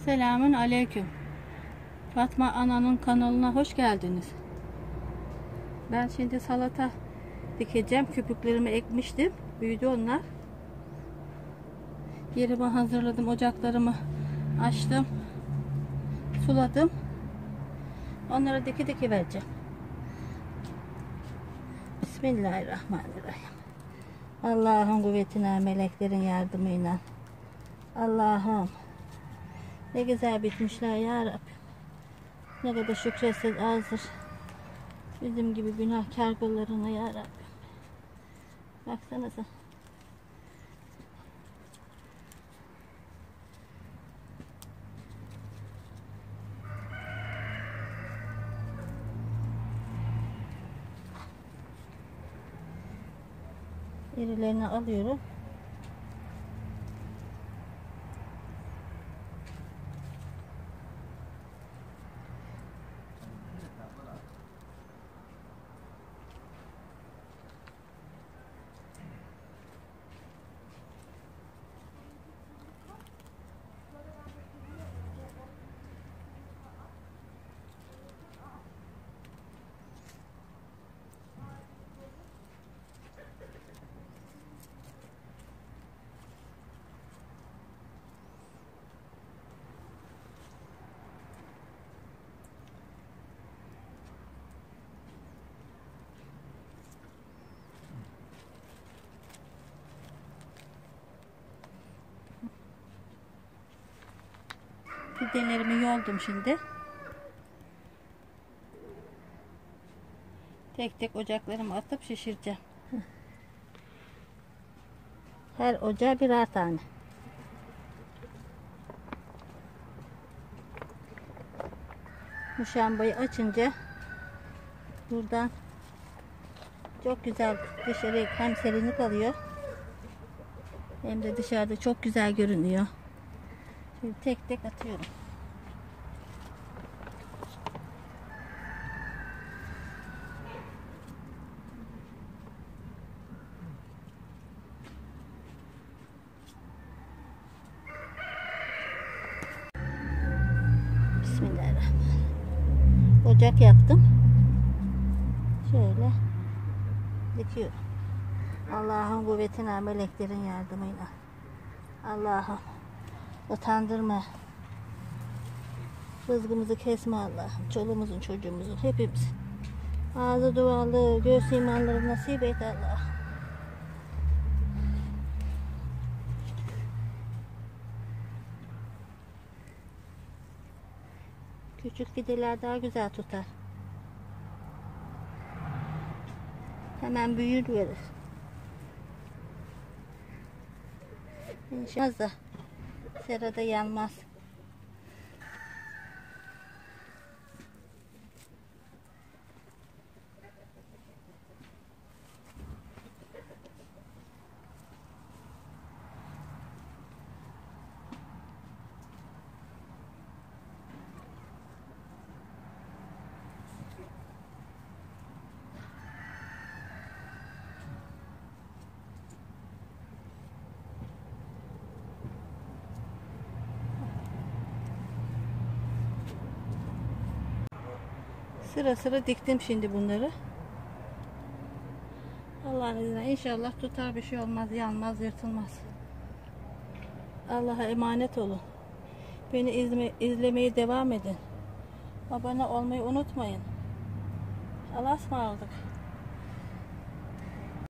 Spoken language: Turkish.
Selamun aleyküm. Fatma Ana'nın kanalına hoş geldiniz. Ben şimdi salata dikeceğim. Köpüklerimi ekmiştim. Büyüdü onlar. Yerimi hazırladım. Ocaklarımı açtım. Suladım. Onlara diki vereceğim. Bismillahirrahmanirrahim. Allah'ın kuvvetine, meleklerin yardımıyla. Allah'ım. Ne güzel bitmişler ya Rabbim. Ne kadar şükretsek azdır. Bizim gibi günahkar kullarına ya Rabbim. Baksanıza. İrilerini alıyorum. Pidelerimi yoldum şimdi. Tek tek ocaklarımı atıp şişireceğim. Her ocağa birer tane. Muşambayı açınca buradan çok güzel dışarı hem serinlik alıyor hem de dışarıda çok güzel görünüyor. Şimdi tek tek atıyorum. Bismillahirrahmanirrahim. Ocak yaptım. Şöyle dikiyorum. Allah'ın kuvvetine, meleklerin yardımıyla. Allah'ım utandırma. Rızkımızı kesme Allah'ım. Çoluğumuzun, çocuğumuzun, hepimizin. Ağzı dualı, göğüs imanları nasip et Allah. Küçük fideler daha güzel tutar. Hemen büyür verir. İnşallah da serada yanmaz. Sıra sıra diktim şimdi bunları. Allah'ın izniyle inşallah tutar, bir şey olmaz, yanmaz, yırtılmaz. Allah'a emanet olun. Beni izlemeye devam edin. Abone olmayı unutmayın. Allah'a ısmarladık.